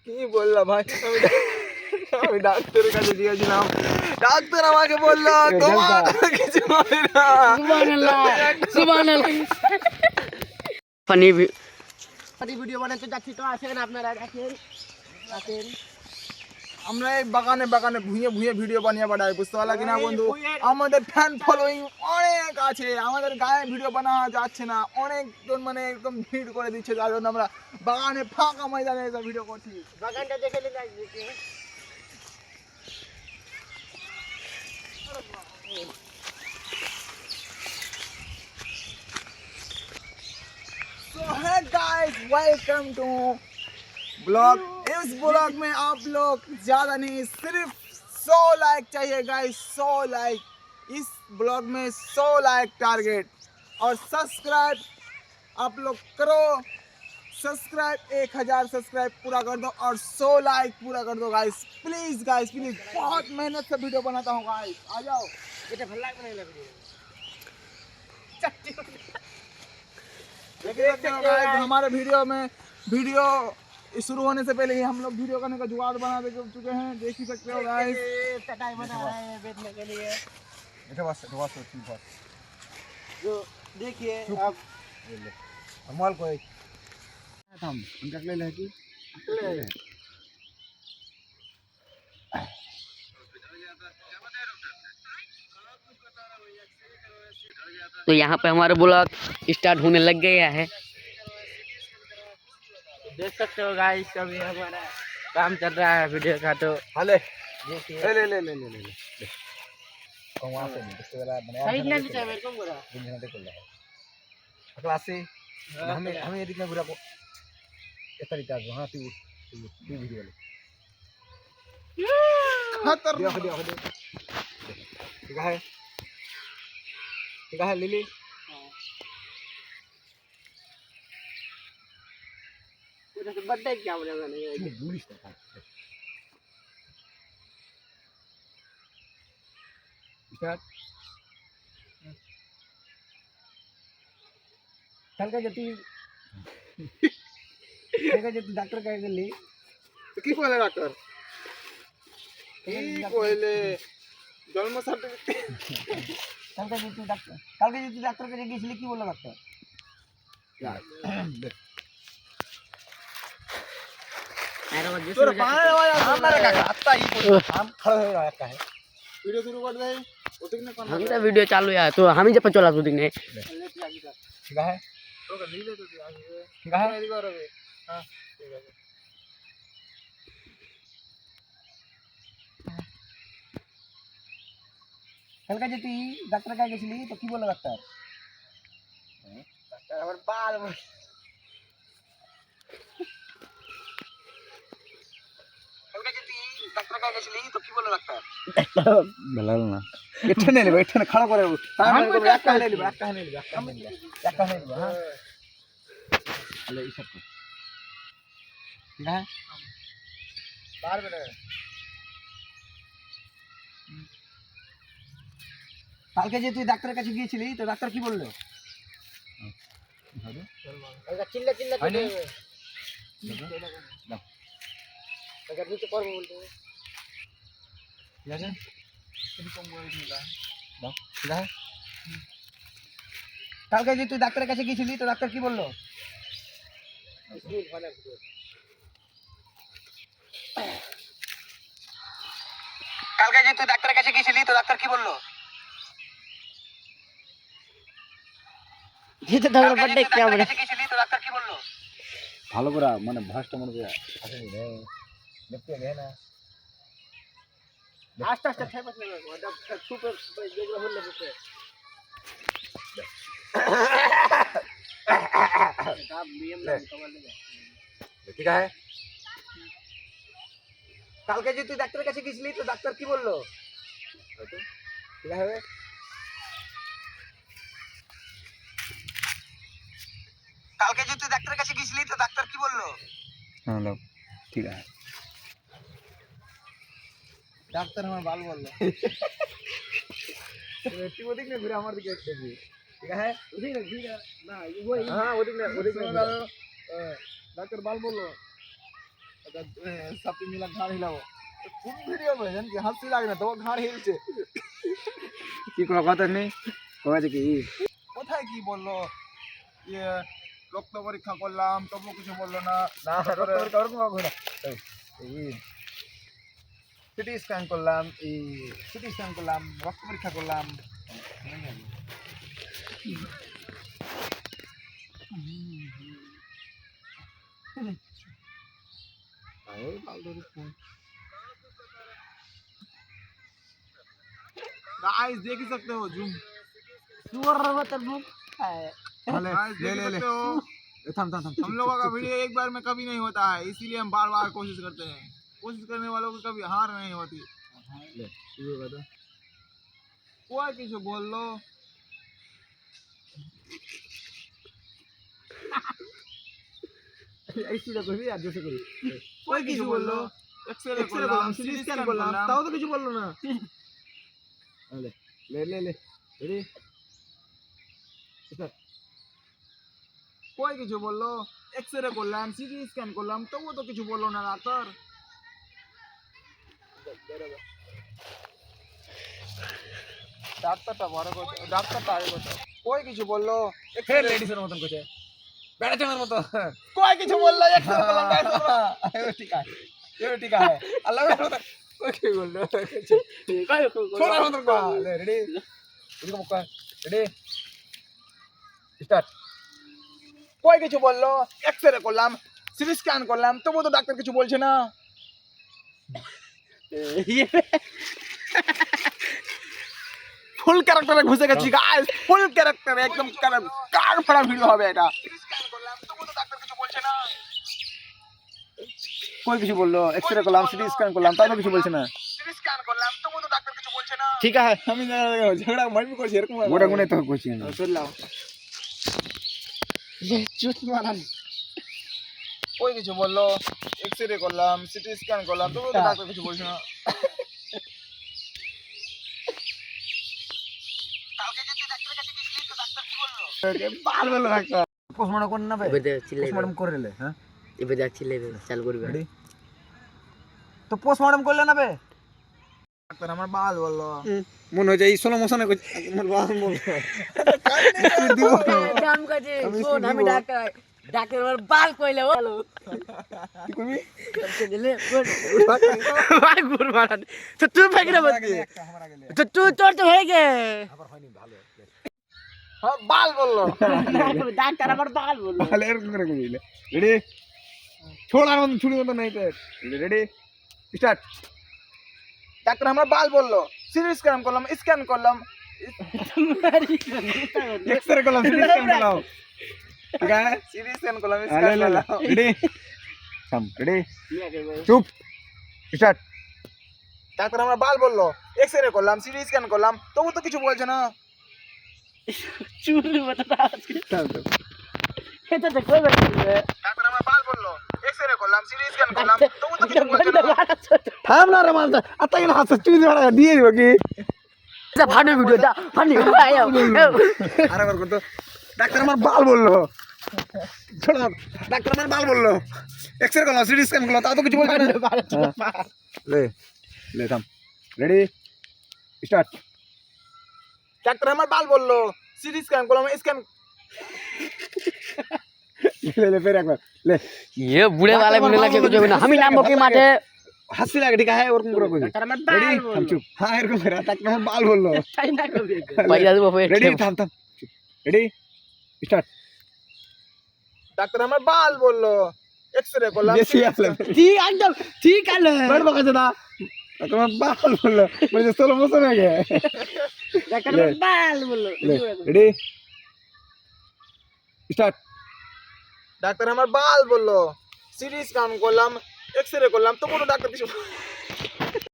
কি বললাম ভাই, আমি ডাক্তারের কাছে গিয়েছিলাম, ডাক্তার আমাকে বললো তোমার কিছু হবে না। ফানি ভিডিও বানাতে যাচ্ছি, তো আসেন আপনারা, দেখেন আমরা এই বাগানে বাগানে ভুঁয়ে ভুঁয়ে ভিডিও বানিয়ে পাঠাই, বুঝতে পারলা কিনা বন্ধু? আমাদের ফ্যান ফলোয়িং অনেক আছে, আমাদের গায়ে ভিডিও বানানো যাচ্ছে না, অনেকজন মানে একদম ভিড় করে দিচ্ছে, যার জন্য আমরা বাগানে ফাঁকা ময়দানে এসে ভিডিও করছি। বাগানটা দেখে নিন। So hey guys, welcome to blog. इस ब्लॉग में आप लोग ज़्यादा नहीं, सिर्फ 100 लाइक चाहिए गाइस, 100 लाइक। इस ब्लॉग में 100 लाइक टारगेट, और सब्सक्राइब आप लोग करो, सब्सक्राइब 1000 सब्सक्राइब पूरा कर दो, और 100 लाइक पूरा कर दो गाइस, प्लीज़ गाइस प्लीज़। बहुत मेहनत से वीडियो बनाता हूँ गाइस, आ जाओ। এটা ভালো লাগবে না ভিডিও। देख सकते हो गाइस, हमारे वीडियो में वीडियो शुरू होने से पहले ही हम लोग वीडियो करने का जुगाड़ बना दे चुके हैं, देख ही सकते हो गाइस। चटाई बना रहा है बैठने के लिए। जो देखिए अब अमल कोई हम उनका ले ले की तो यहाँ पे हमारा ब्लॉग स्टार्ट होने लग गया है, देख सकते हो गाइस। अभी हमारा काम चल रहा है वीडियो का, तो हाले देखिए ले ले ले ले ले ले कौन से नहीं इसके वाला बने साइड ना दिखा मेरे को बोला दिन दिन को ले क्लास से हमें हमें ये दिखना बुरा को इस तरीका से। हां तू वीडियो ले खतर देखो देखो ठीक है लिली। तो बर्थडे क्या बोलेगा नहीं बुलिश था स्टार्ट कल का जति डॉक्टर कह गेली तो की कहले डॉक्टर की कहले जन्म सर्टिफिकेट कल का जति डॉक्टर के गेছিলি কি বললো डॉक्टर तोर पानी आवाज हमारे का आता ही हम खड़े हो रहा है वीडियो शुरू कर दे उतने में हम तो वीडियो चालू है, तो हम ही जब चला तो दिखने ठीक है तो कर ले तो ठीक है मेरी कर रे। हां ठीक है कल का जति डॉक्टर का गेছিলি तो की बोला डॉक्टर डॉक्टर हमर बाल डॉक्टर का गेছিলি तो की बोला डॉक्टर বেলাল না এখানে নেবে এখানে খাড়া করে তারপরে তো একটা হলে নেবে একটা হলে নেবে একটা হলে নেবে। हां আলে এই সব ঠিক আছে बाहर बेटा কালকে যে তুই ডাক্তারের কাছে গিয়েছিলি তো ডাক্তার কি বললো? এটা চিল্লা চিল্লা করে দাও अगर नीचे पर बोलते हैं यार এরকম বলে দিলা দাও ঠিক আছে। কালকে যে তুই ডাক্তারের কাছে গিয়েছিলি তো ডাক্তার কি বললো? কালকে যে তুই ডাক্তারের কাছে গিয়েছিলি তো ডাক্তার কি বললো? যেটা ধরো বড় क्या बोले গিয়েছিলি তো ডাক্তার কি বললো? ভালো করে মানে ভাষটা মনে করে আসেনি রে দেখতে গেছে না आस्ते आस्ते थे बस लगा जब सुपर जेगला होले बसे आप नियम ना कवर ले ঠিক আছে। কালকে যে তুই ডাক্তারের কাছে গিয়েছিলি তো ডাক্তার কি বললো? ঠিক আছে কালকে যে তুই ডাক্তারের কাছে গিয়েছিলি তো ডাক্তার কি বললো? হ্যালো ঠিক আছে ডাক্তার আমার বাল বললো তুই ওদিক না ঘুরে আমার দিকে দেখবি ঠিক আছে ওদিক না না वो हां ওদিক না ডাক্তার বাল বললো सबसे मिला घाड़ हिलाओ फुल वीडियो में जन की हंसी लागे ना तो घाड़ हिलছে কি কথা নেই কবে কি কোথায় কি বললো ইয়ে রক্ত পরীক্ষা করলাম তবু কিছু বললো না না রক্ত পরীক্ষা ওরকম হবে না এই সিটি স্ক্যান করলাম এই সিটি স্ক্যান করলাম রক্ত পরীক্ষা করলাম गाइस देख ही सकते हो जूम गाइस ले ले ले थम थम थम हम लोगों का वीडियो एक बार में कभी नहीं होता है इसीलिए हम बार बार कोशिश करते हैं कोशिश करने वालों को कभी हार नहीं होती ले ये बता कोई किसी बोल लो ऐसी तो कोई यार जैसे कोई कोई किसी बोल लो एक्सरे करलाम सीटी स्कैन करलाम তাও তো কিছু বললো না ले ले ले ले रेडी कोई কিছু বললো এক্সরে করলাম সিটি স্ক্যান করলাম তবুও তো কিছু বললো না ডাক্তার ডাক্তারটা বড় কথা ডাক্তারটা আগে কথা কই কিছু বললো ফের লেডিসের মতন কইছে বেড়াচোঙের মতো কই কিছু বললো এক্সরে করলাম ঠিক আছে ये ठीक है अल्लाह कोई কি বললো ছোড়ার মতন কো ले रेडी এদিকে মুখ রেডি স্টার্ট কই কিছু বললো এক্সরে করলাম সিটি স্ক্যান করলাম তবুও তো ডাক্তার কিছু বলছে না ফুল ক্যারেক্টারে ঘুষে গেছি গাইস ফুল ক্যারেক্টারে একদম কার ফাড়া ভিডিও হবে এটা স্ক্যান করলাম তবুও তো ডাক্তার কিছু বলছে না কই কিছু বললো এক্সরে করলাম সিটি স্ক্যান করলাম তাও তো কিছু বলছে না সিটি স্ক্যান করলাম তবুও তো ডাক্তার কিছু বলছে না ঠিক আছে আমি ঝগড়া মারবি করছি এরকম গোটা গুনে তো কইছি চললাম ये চুত মারান কই কিছু বললো এক্সরে করলাম সিটি স্ক্যান করলাম তবুও তো ডাক্তার কিছু বলছে না কালকে যদি ডাক্তারের কাছে গেছিলি তো ডাক্তার কি বললো বাল বললো ডাক্তার পোস্টমর্টম করে না ভাই এবারে চিল্লাই পোস্টমর্টম করে লে হ্যাঁ এবারে চিল্লাই চালু করবে রেডি তো পোস্টমর্টম করলে না বে ডাক্তার আমার বাল বললো মনে হয় এই স্লো মোশনে কই আমার বাল বললো কাম কাজে শোন আমি ডাক্তার ডাক্তার আমার বাল কইলে ভালো কি কইবি দিলে ভাই গুর মারান তো তুই ফাইকরা বল তো তুই তোর তো হয়ে গে হ্যাঁ বাল বললো ডাক্তার আমার বাল বললো তাহলে এরকম করে কইবি রেডি ছোড়ার মত ছুরি মত নাই তো রেডি স্টার্ট ডাক্তার আমার বাল বললো সিটি স্ক্যান করলাম এক্সরে করলাম সিটি স্ক্যান করলাম ঠিক আছে সিটি স্ক্যান করলাম রেডি সাম রেডি চুপ স্টার্ট ডাক্তার আমার বাল বললো এক্সরে করলাম সিটি স্ক্যান করলাম তবু তো কিছু বলছে না চুরি বতা এটা তো কই বলছিস ডাক্তার আমার বাল বললো এক্সরে করলাম সিটি স্ক্যান করলাম তবু তো কিছু বলছে না থাম না রে মানতা আতা কিনা হাসছ চুরি মারা দিয়ে দিব কি এটা ফানি ভিডিওটা ফানি আরেকবার করতো ডাক্তার আমার বাল বললো ছোড় ডাক্তার আমার বাল বললো এক্সরে করলাম সিটি স্ক্যান করলাম তাও তো কিছু বলছে না লে লে থাম রেডি স্টার্ট ডাক্তার আমার বাল বললো সিটি স্ক্যান করলাম স্ক্যান ले ले फिर एक बार ले ये बुढ़े वाले बोलने लगे कुछ भी ना हम ही नाम के माटे हंसी लग ठीक है और तुम करो कुछ डॉक्टर मैं रेडी बाल हम बोल चुप हां एरको मेरा तक मैं बाल बोल लो चाइना को भी पैसा दो फिर रेडी थम थम रेडी स्टार्ट ডাক্তার আমার বাল বললো এক্সরে করলাম बेसी आले ठीक एकदम ठीक है बैठ बका जदा तो मैं बाल बोल लो मुझे सोलो मोसो में गया डॉक्टर मैं बाल बोलो रेडी स्टार्ट ডাক্তার আমার বাল বললো সিটি স্ক্যান করলাম এক্সরে করলাম তবু তো ডাক্তার কিছু